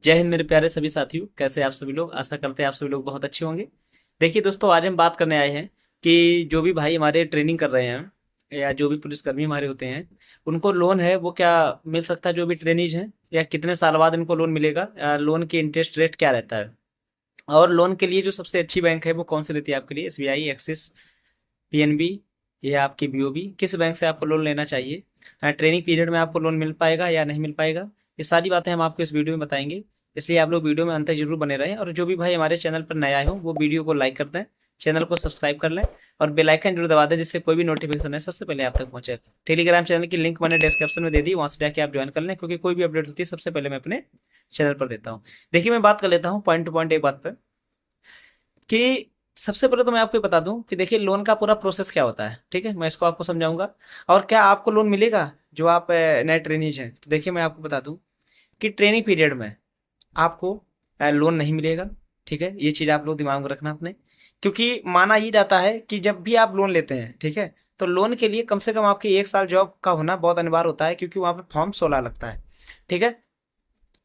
जय हिंद मेरे प्यारे सभी साथियों, कैसे आप सभी लोग। आशा करते हैं आप सभी लोग बहुत अच्छे होंगे। देखिए दोस्तों, आज हम बात करने आए हैं कि जो भी भाई हमारे ट्रेनिंग कर रहे हैं या जो भी पुलिसकर्मी हमारे होते हैं, उनको लोन है वो क्या मिल सकता है। जो भी ट्रेनीज हैं, या कितने साल बाद इनको लोन मिलेगा, या लोन की इंटरेस्ट रेट क्या रहता है। और लोन के लिए जो सबसे अच्छी बैंक है वो कौन सी रहती है आपके लिए, एसबीआई, एक्सिस, पीएनबी या आपकी बीओबी। किस बैंक से आपको लोन लेना चाहिए, ट्रेनिंग पीरियड में आपको लोन मिल पाएगा या नहीं मिल पाएगा। ये सारी बातें हम आपको इस वीडियो में बताएंगे। इसलिए आप लोग वीडियो में अंत तक जरूर बने रहें, और जो भी भाई हमारे चैनल पर नया आए हो वो वीडियो को लाइक कर दें, चैनल को सब्सक्राइब कर लें और बेल आइकन जरूर दबा दें, जिससे कोई भी नोटिफिकेशन है सबसे पहले आप तक पहुंचे। टेलीग्राम चैनल की लिंक मैंने डिस्क्रिप्शन में दे दी, वहाँ से जाके आप ज्वाइन कर लें, क्योंकि कोई भी अपडेट होती है सबसे पहले मैं अपने चैनल पर देता हूँ। देखिए, मैं बात कर लेता हूँ पॉइंट टू पॉइंट एक बात पर, कि सबसे पहले तो मैं आपको ये बता दूं कि देखिए लोन का पूरा प्रोसेस क्या होता है। ठीक है, मैं इसको आपको समझाऊंगा। और क्या आपको लोन मिलेगा जो आप नए ट्रेनीज हैं, तो देखिए मैं आपको बता दूं कि ट्रेनिंग पीरियड में आपको लोन नहीं मिलेगा। ठीक है, ये चीज़ आप लोग दिमाग में रखना अपने, क्योंकि माना ये जाता है कि जब भी आप लोन लेते हैं, ठीक है, तो लोन के लिए कम से कम आपके 1 साल जॉब का होना बहुत अनिवार्य होता है, क्योंकि वहाँ पे फॉर्म 16 लगता है। ठीक है,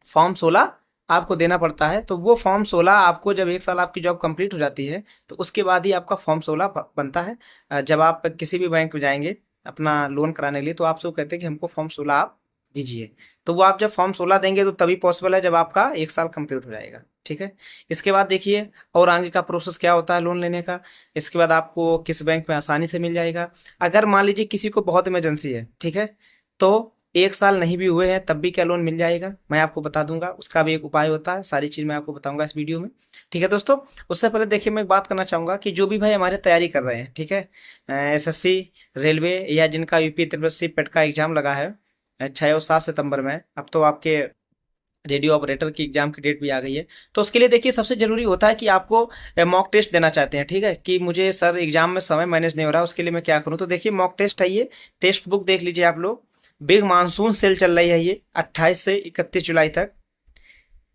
फॉर्म 16 आपको देना पड़ता है। तो वो फॉर्म 16 आपको जब 1 साल आपकी जॉब कंप्लीट हो जाती है, तो उसके बाद ही आपका फॉर्म 16 बनता है। जब आप किसी भी बैंक में जाएंगे अपना लोन कराने के लिए, तो आपसे वो कहते हैं कि हमको फॉर्म 16 आप दीजिए। तो वो आप जब फॉर्म 16 देंगे तो तभी पॉसिबल है जब आपका 1 साल कंप्लीट हो जाएगा। ठीक है, इसके बाद देखिए और आगे का प्रोसेस क्या होता है लोन लेने का। इसके बाद आपको किस बैंक में आसानी से मिल जाएगा। अगर मान लीजिए किसी को बहुत इमरजेंसी है, ठीक है, तो 1 साल नहीं भी हुए हैं तब भी क्या लोन मिल जाएगा, मैं आपको बता दूंगा। उसका भी एक उपाय होता है, सारी चीज़ मैं आपको बताऊंगा इस वीडियो में। ठीक है दोस्तों, उससे पहले देखिए मैं एक बात करना चाहूँगा कि जो भी भाई हमारे तैयारी कर रहे हैं, ठीक है, एसएससी, रेलवे, या जिनका यूपी ट्रिपल सी पेट का एग्जाम लगा है 6 और 7 सितंबर में, अब तो आपके रेडियो ऑपरेटर की एग्जाम की डेट भी आ गई है। तो उसके लिए देखिए सबसे जरूरी होता है कि आपको मॉक टेस्ट देना चाहते हैं। ठीक है, कि मुझे सर एग्जाम में समय मैनेज नहीं हो रहा, उसके लिए मैं क्या करूं। तो देखिए मॉक टेस्ट है ये, टेक्स्ट बुक देख लीजिए आप लोग। बिग मानसून सेल चल रही है ये 28 से 31 जुलाई तक।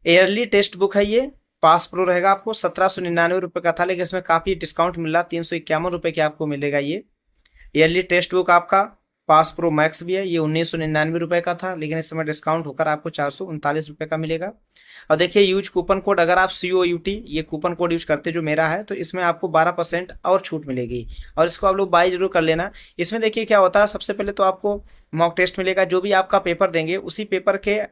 ईयरली टेस्ट बुक है ये, पास प्रो रहेगा। आपको 1799 रुपये का था, लेकिन इसमें काफ़ी डिस्काउंट मिल रहा, 351 रुपये की आपको मिलेगा ये। ईयरली टेक्स्ट बुक आपका पास प्रो मैक्स भी है, ये 1999 रुपये का था, लेकिन इस समय डिस्काउंट होकर आपको 439 रुपये का मिलेगा। और देखिए यूज कूपन कोड, अगर आप COUT ये कूपन कोड यूज करते जो मेरा है, तो इसमें आपको 12% और छूट मिलेगी, और इसको आप लोग बाय जरूर कर लेना। इसमें देखिए क्या होता है, सबसे पहले तो आपको मॉक टेस्ट मिलेगा। जो भी आपका पेपर देंगे उसी पेपर के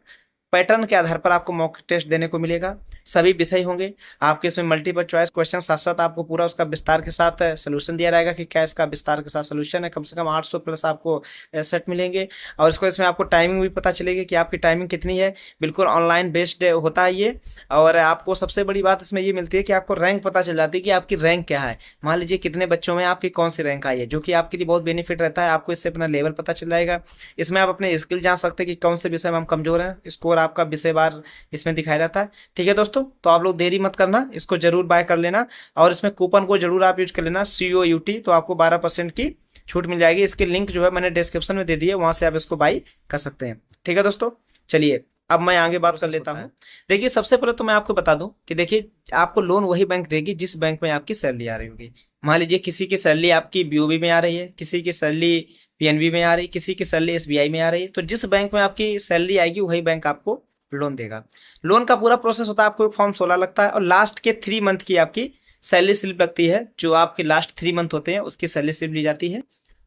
पैटर्न के आधार पर आपको मॉक टेस्ट देने को मिलेगा। सभी विषय होंगे आपके, इसमें मल्टीपल चॉइस क्वेश्चन, साथ साथ आपको पूरा उसका विस्तार के साथ सोल्यूशन दिया रहेगा कि क्या इसका विस्तार के साथ सोल्यूशन है। कम से कम 800 प्लस आपको सेट मिलेंगे। और इसको इसमें आपको टाइमिंग भी पता चलेगी कि आपकी टाइमिंग कितनी है। बिल्कुल ऑनलाइन बेस्ड होता है ये। और आपको सबसे बड़ी बात इसमें ये मिलती है कि आपको रैंक पता चल जाती है कि आपकी रैंक क्या है। मान लीजिए कितने बच्चों में आपकी कौन सी रैंक आई है, जो कि आपके लिए बहुत बेनिफिट रहता है। आपको इससे अपना लेवल पता चल जाएगा। इसमें आप अपने स्किल जान सकते हैं कि कौन से विषय में हम कमजोर हैं। स्कोर आपका विषयवार इसमें दिखाया जाता है। ठीक है दोस्तों, तो आप लोग देरी मत करना, इसको जरूर बाय कर लेना। और इसमें कूपन को जरूर आप यूज कर लेना, COUT, तो आपको 12% की छूट मिल जाएगी। इसकी लिंक जो है मैंने डिस्क्रिप्शन में दे दी है, वहां से आप इसको बाई कर सकते हैं। ठीक है दोस्तों, चलिए अब मैं आगे बात कर लेता हूँ। देखिए सबसे पहले तो मैं आपको बता दूं कि देखिए आपको लोन वही बैंक देगी जिस बैंक में आपकी सैलरी आ रही होगी। मान लीजिए किसी की सैलरी आपकी बीओबी में आ रही है, किसी की सैलरी पीएनबी में आ रही है, किसी की सैलरी एसबीआई में आ रही है, तो जिस बैंक में आपकी सैलरी आएगी वही बैंक आपको लोन देगा। लोन का पूरा प्रोसेस होता है, आपको फॉर्म 16 लगता है, और लास्ट के 3 मंथ की आपकी सैलरी स्लिप लगती है। जो आपके लास्ट 3 मंथ होते हैं उसकी सैलरी स्लिप ली जाती है,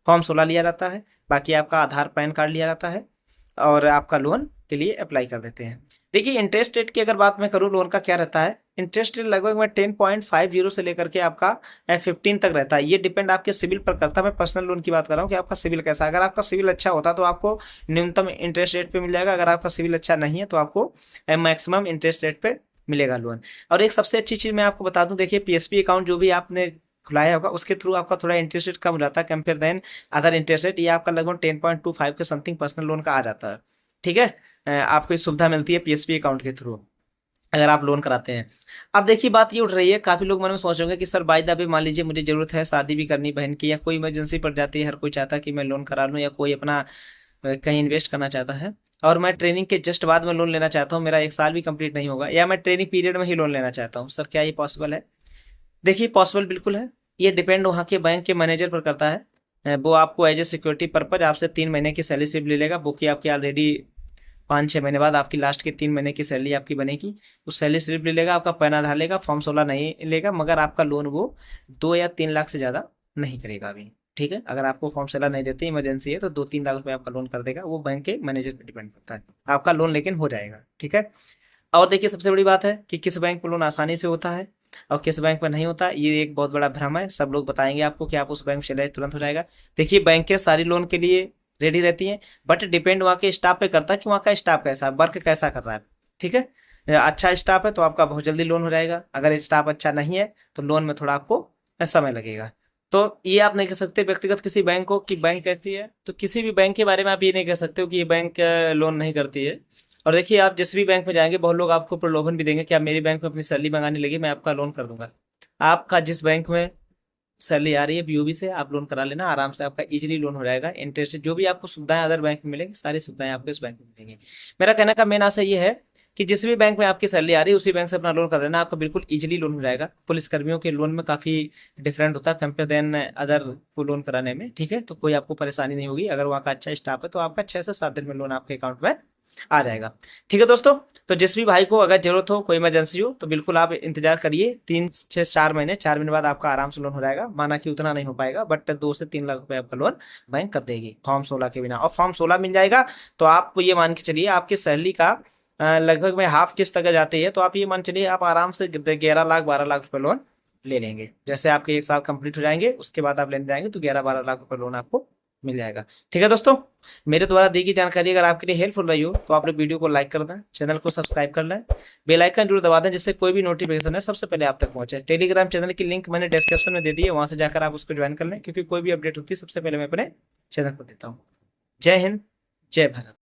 फॉर्म 16 लिया जाता है। बाकी आपका आधार पैन कार्ड लिया जाता है, और आपका लोन के लिए अप्लाई कर देते हैं। देखिए इंटरेस्ट रेट की अगर बात मैं करूँ, लोन का क्या रहता है। इंटरेस्ट रेट लगभग में 10.50 से लेकर के आपका 15 तक रहता है। ये डिपेंड आपके सिविल पर करता है। मैं पर्सनल लोन की बात कर रहा हूँ कि आपका सिविल कैसा है। अगर आपका सिविल अच्छा होता तो आपको न्यूनतम इंटरेस्ट रेट पे मिल जाएगा। अगर आपका सिविल अच्छा नहीं है तो आपको मैक्सिमम इंटरेस्ट रेट पे मिलेगा लोन। और एक सबसे अच्छी चीज़ मैं आपको बता दूं, देखिए पीएसपी अकाउंट जो भी आपने खुलाया होगा उसके थ्रू आपका थोड़ा इंटरेस्ट रेट कम रहता है compare than other interest rate. ये आपका लगभग 10.25 के समथिंग पर्सनल लोन का आ जाता है। ठीक है, आपको ये सुविधा मिलती है पीएसपी अकाउंट के थ्रू अगर आप लोन कराते हैं। अब देखिए बात ये उठ रही है, काफ़ी लोग मन में सोच होंगे कि सर बाय द वे मान लीजिए मुझे ज़रूरत है, शादी भी करनी बहन की, या कोई इमरजेंसी पड़ जाती है, हर कोई चाहता है कि मैं लोन करा लूँ, या कोई अपना कहीं इन्वेस्ट करना चाहता है, और मैं ट्रेनिंग के जस्ट बाद में लोन लेना चाहता हूँ, मेरा 1 साल भी कंप्लीट नहीं होगा, या मैं ट्रेनिंग पीरियड में ही लोन लेना चाहता हूँ, सर क्या ये पॉसिबल है। देखिए पॉसिबल बिल्कुल है। ये डिपेंड वहाँ के बैंक के मैनेजर पर करता है। वो आपको एज ए सिक्योरिटी पर्पज आपसे 3 महीने की सैलरी स्लिप ले लेगा, वो कि आपकी ऑलरेडी 5-6 महीने बाद आपकी लास्ट के 3 महीने की सैलरी आपकी बनेगी। उस सैलरी स्लिप ले लेगा, आपका पैन आधार लेगा, फॉर्म 16 नहीं लेगा, मगर आपका लोन वो 2 या 3 लाख से ज़्यादा नहीं करेगा अभी। ठीक है, अगर आपको फॉर्म 16 नहीं देते, इमरजेंसी है, तो 2-3 लाख रुपए आपका लोन कर देगा। वो बैंक के मैनेजर पर डिपेंड करता है, आपका लोन लेकिन हो जाएगा। ठीक है, और देखिए सबसे बड़ी बात है कि किस बैंक पर लोन आसानी से होता है और किस बैंक पर नहीं होता, ये एक बहुत बड़ा भ्रम है। सब लोग बताएंगे आपको कि आप उस बैंक में चले जाए तुरंत हो जाएगा। देखिए बैंकें सारी लोन के लिए रेडी रहती हैं, बट डिपेंड वहाँ के स्टाफ पे करता है कि वहाँ का स्टाफ कैसा है, वर्क कैसा कर रहा है। ठीक है, अच्छा स्टाफ है तो आपका बहुत जल्दी लोन हो जाएगा, अगर स्टाफ अच्छा नहीं है तो लोन में थोड़ा आपको समय लगेगा। तो ये आप नहीं कह सकते व्यक्तिगत किसी बैंक को कि बैंक कैसी है, तो किसी भी बैंक के बारे में आप ये नहीं कह सकते हो कि ये बैंक लोन नहीं करती है। और देखिए आप जिस भी बैंक में जाएंगे, बहुत लोग आपको प्रलोभन भी देंगे कि आप मेरी बैंक में अपनी सैलरी मंगाने लगे, मैं आपका लोन कर दूंगा। आपका जिस बैंक में सैलरी आ रही है बीओबी से, आप लोन करा लेना, आराम से आपका इजीली लोन हो जाएगा। इंटरेस्ट जो भी आपको सुविधाएं अदर बैंक में मिलेंगी, सारी सुविधाएं आपको इस बैंक में मिलेंगी। मेरा कहने का मेन आशय ये है कि जिस भी बैंक में आपकी सैलरी आ रही है उसी बैंक से अपना लोन कर लेना, आपका बिल्कुल इजीली लोन हो जाएगा। पुलिस कर्मियों के लोन में काफ़ी डिफरेंट होता है कंपेयर देन अदर को लोन कराने में। ठीक है, तो कोई आपको परेशानी नहीं होगी, अगर वहाँ का अच्छा स्टाफ है तो आपका 6 से 7 दिन में लोन आपके अकाउंट में आ जाएगा। ठीक है दोस्तों, तो जिस भी भाई को अगर जरूरत हो, कोई इमरजेंसी हो, तो बिल्कुल आप इंतजार करिए 3 से 4 महीने, 4 महीने बाद आपका आराम से लोन हो जाएगा। माना कि उतना नहीं हो पाएगा, बट 2 से 3 लाख रुपए आपका लोन बैंक कर देगी फॉर्म 16 के बिना। और फॉर्म 16 मिल जाएगा तो आप ये मान के चलिए आपकी सैलरी का लगभग में हाफ किस्त अगर जाती है, तो आप ये मान चलिए आप आराम से 11 लाख 12 लाख रुपए लोन ले लेंगे। जैसे आपके 1 साल कंप्लीट हो जाएंगे, उसके बाद आप लेने जाएंगे तो 11-12 लाख रुपए लोन आपको मिल जाएगा। ठीक है दोस्तों, मेरे द्वारा दी गई जानकारी अगर आपके लिए हेल्पफुल रही हो तो आप लोग वीडियो को लाइक कर दें, चैनल को सब्सक्राइब कर लें, बेल आइकन जरूर दबा दें, जिससे कोई भी नोटिफिकेशन है सबसे पहले आप तक पहुंचे। टेलीग्राम चैनल की लिंक मैंने डिस्क्रिप्शन में दे दी है, वहां से जाकर आप उसको ज्वाइन कर लें, क्योंकि कोई भी अपडेट होती है सबसे पहले मैं अपने चैनल पर देता हूँ। जय हिंद, जय भारत।